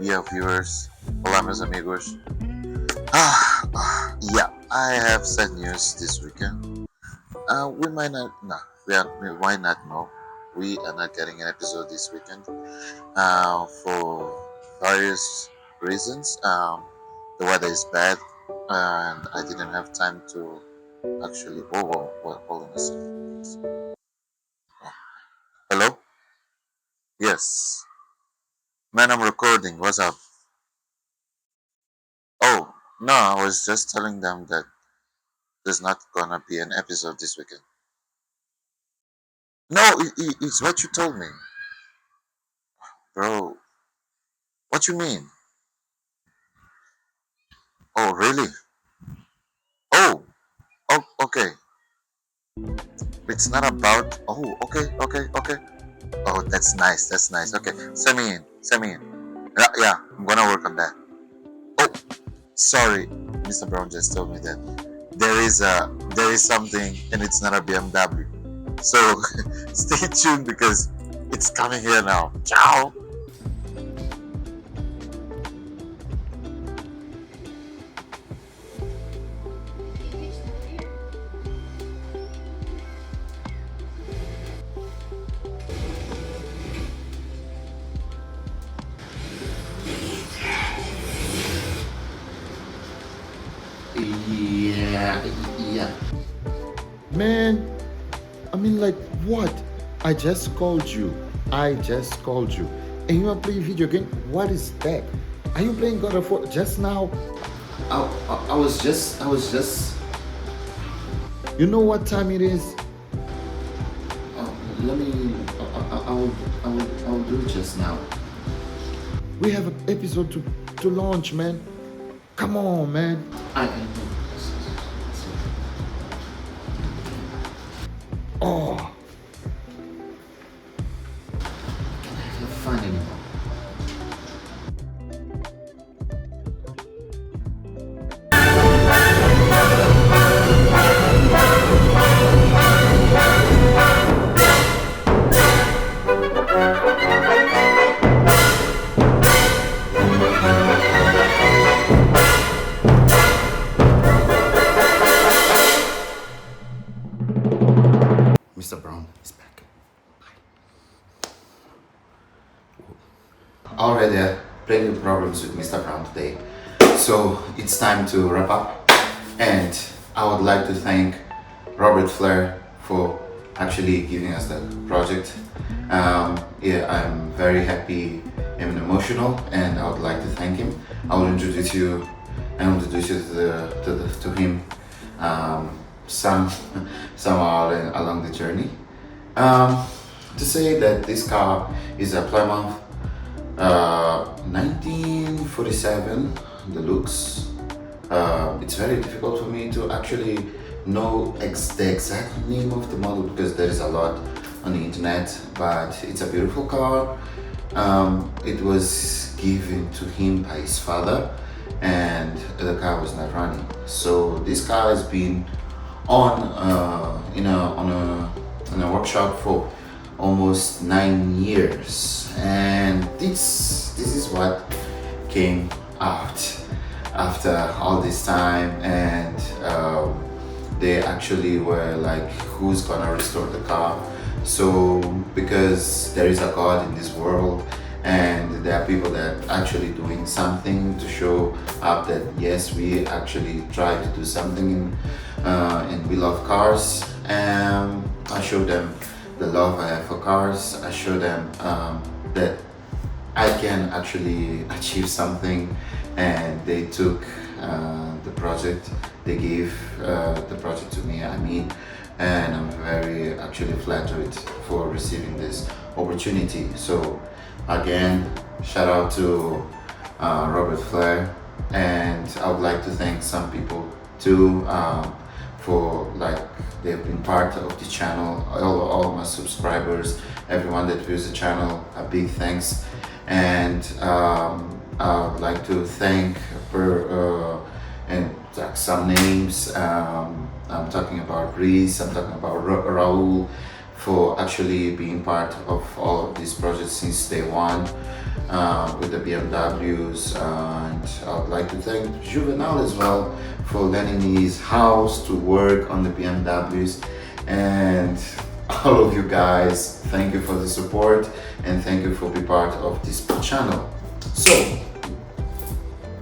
yeah, viewers. Hola, meus amigos. Yeah, I have sad news this weekend. We might not, no, we might not know. We are not getting an episode this weekend. For various reasons. The weather is bad, and I didn't have time to actually. Hold on a second. Oh, hello? Yes. Man, I'm recording. What's up? Oh, no, I was just telling them that there's not gonna be an episode this weekend. No, it's what you told me. Bro, what you mean? Oh, really? Oh, oh, okay. It's not about. Oh, okay. Oh, that's nice. That's nice. Okay, send me in. Send me in. Yeah, I'm gonna work on that. Oh, sorry, Mr. Brown just told me that there is something, and it's not a BMW. So stay tuned because it's coming here now. Ciao. Yeah, yeah. Man, I mean, like, what? I just called you. I just called you. And you are playing video game? What is that? Are you playing God of War just now? I was just. You know what time it is? Let me. I'll do it just now. We have an episode to launch, man. Come on, man. I. Oh, Can I have fun anymore? Mr. Brown is back. Already plenty of problems with Mr. Brown today. So it's time to wrap up. And I would like to thank Robert Flair for actually giving us the project. Yeah, I'm very happy and emotional, and I would like to thank him. I will introduce you. To him some somehow along the journey. To say that this car is a Plymouth 1947 Deluxe. It's very difficult for me to actually know the exact name of the model because there is a lot on the internet, but it's a beautiful car. It was given to him by his father, and the car was not running. So this car has been on in a workshop for almost 9 years, and this is what came out after all this time. And they actually were like, who's gonna restore the car? So because there is a God in this world, and there are people that are actually doing something to show up that yes, we actually try to do something, and we love cars. I show them the love I have for cars. I show them that I can actually achieve something, and they took the project. They gave the project to me. I mean, and I'm very actually flattered for receiving this opportunity. So again, shout out to Robert Flair, and I would like to thank some people too for like they've been part of the channel. All my subscribers, everyone that views the channel, a big thanks. And I would like to thank and like some names. I'm talking about Reese. I'm talking about Raul for actually being part of all of these projects since day one with the BMWs. And I would like to thank Juvenal as well for lending me his house to work on the BMWs. And all of you guys, thank you for the support and thank you for being part of this channel. So,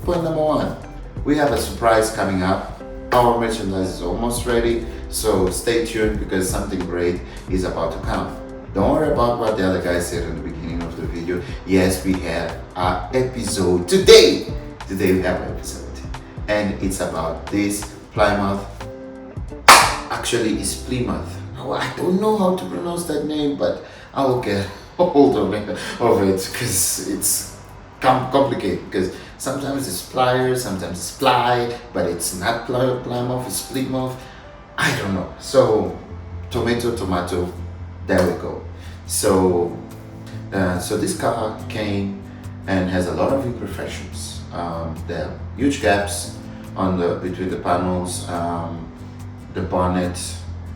point number one, we have a surprise coming up. Our merchandise is almost ready, so stay tuned because something great is about to come. Don't worry about what the other guys said in the beginning of the video. Yes, we have our episode today. Today we have an episode, and it's about this Plymouth. Actually, it's Plymouth. Oh, I don't know how to pronounce that name, but I will get hold of it because it's complicated. Because sometimes it's pliers, sometimes it's ply, but it's not Plymouth, it's Plymouth. I don't know. So, tomato, there we go. So, so this car came and has a lot of imperfections. There are huge gaps on between the panels. The bonnet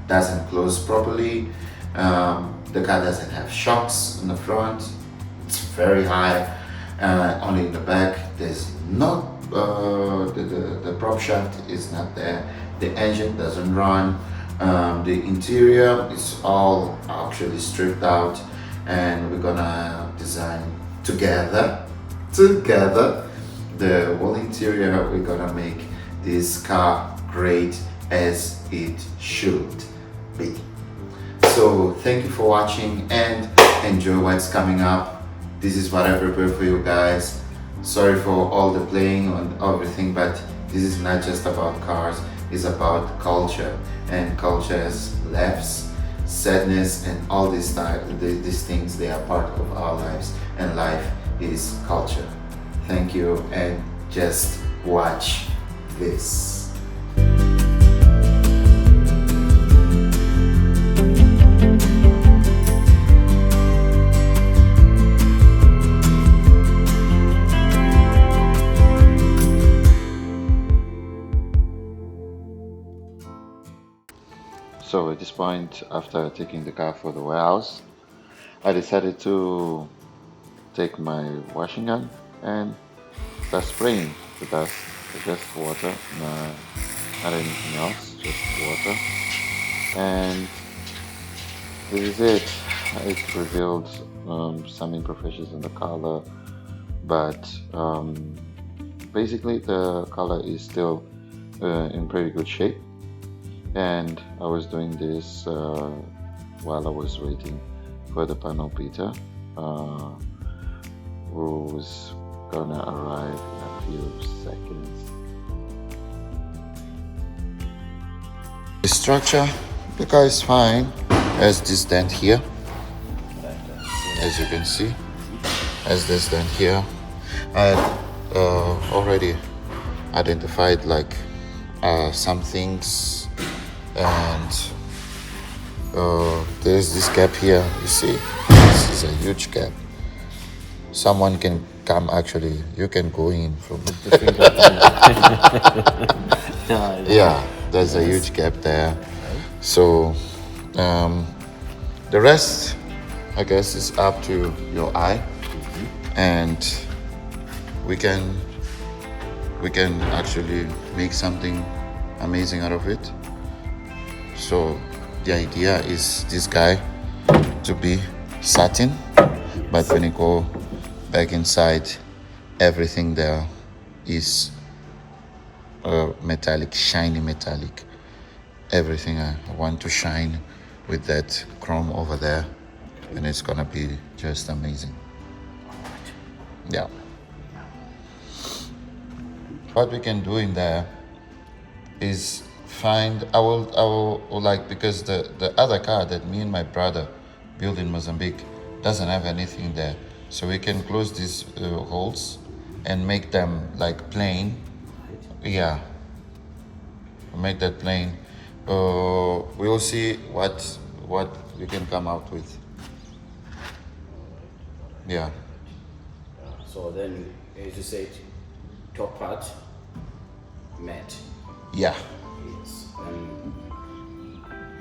doesn't close properly. The car doesn't have shocks in the front. It's very high. Only in the back. There's not the prop shaft is not there. The engine doesn't run. The interior is all actually stripped out, and we're gonna design together the whole interior. We're gonna make this car great as it should be. So thank you for watching and enjoy what's coming up. This is what I prepared for you guys. Sorry for all the playing on everything, but this is not just about cars, it's about culture, and culture has laughs, sadness, and all these things. They are part of our lives, and life is culture. Thank you, and just watch this. So at this point, after taking the car for the warehouse, I decided to take my washing gun and start spraying the dust. Just water, not anything else, just water. And this is it. It revealed some imperfections in the color, but basically the color is still in pretty good shape. And I was doing this while I was waiting for the panel beater, who's gonna arrive in a few seconds. The structure, the car is fine. Has this dent here, as you can see. Has this dent here. I had already identified like some things. And there's this gap here, you see, this is a huge gap. Someone can come, actually, you can go in from yeah, there's a huge gap there. So the rest, I guess, is up to your eye, and we can actually make something amazing out of it. So the idea is this guy to be satin, but when you go back inside, everything there is metallic, shiny metallic. Everything I want to shine with that chrome over there, and it's gonna be just amazing. Yeah. What we can do in there is find, I will like, because the other car that me and my brother built in Mozambique doesn't have anything there, so we can close these holes and make them like plain. Yeah, make that plain. We will see what we can come out with. Yeah. So then, as you said, top part matte. Yeah. Yes. And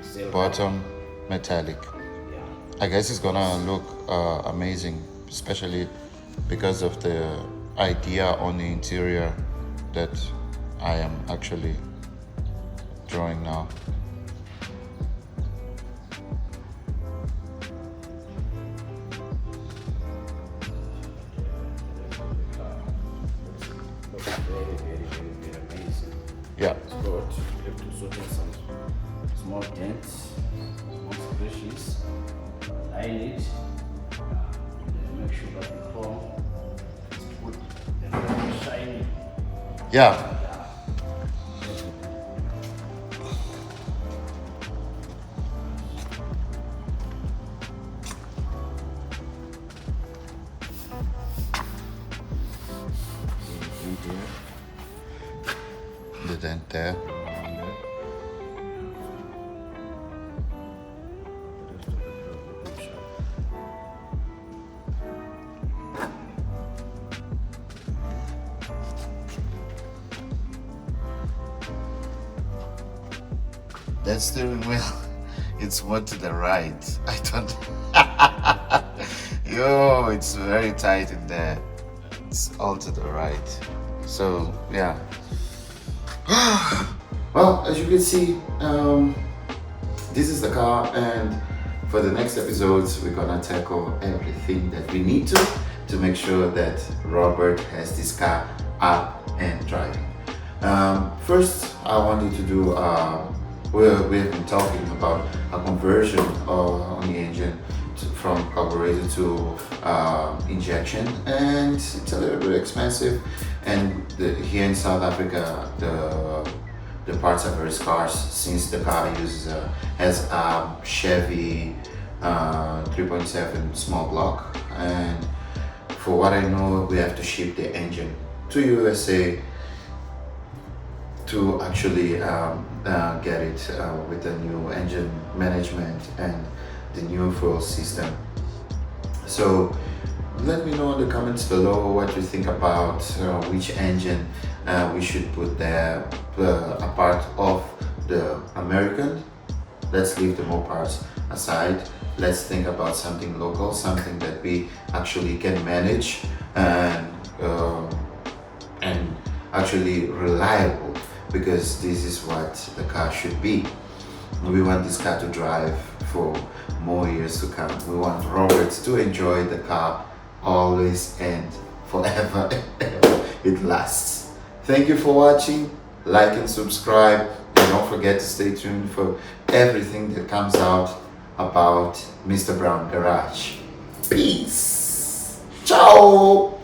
silver. Bottom metallic. I guess it's gonna look amazing, especially because of the idea on the interior that I am actually drawing now. Looks very, very, very, very amazing. Yeah. It's good. You have to sort in some small dents, small scratches, line it, and make sure that the chrome is good and very shiny. Yeah. The dent there. That steering wheel, it's more to the right. I don't. Yo, it's very tight in there. It's all to the right. So, yeah. Well, as you can see, this is the car, and for the next episodes, we're gonna tackle everything that we need to make sure that Robert has this car up and driving. First, I wanted to do. We've been talking about a conversion on the engine from carburetor to injection, and it's a little bit expensive. And here in South Africa, the parts are very scarce since the car has a Chevy 3.7 small block, and for what I know, we have to ship the engine to USA to actually get it with the new engine management and the new fuel system. So let me know in the comments below what you think about which engine we should put there, a part of the American. Let's leave the Mopars aside. Let's think about something local, something that we actually can manage and actually reliable, because this is what the car should be. We want this car to drive for more years to come. We want Robert to enjoy the car always and forever. It lasts. Thank you for watching. Like and subscribe, and don't forget to stay tuned for everything that comes out about Mr. Brown Garage. Peace. Ciao.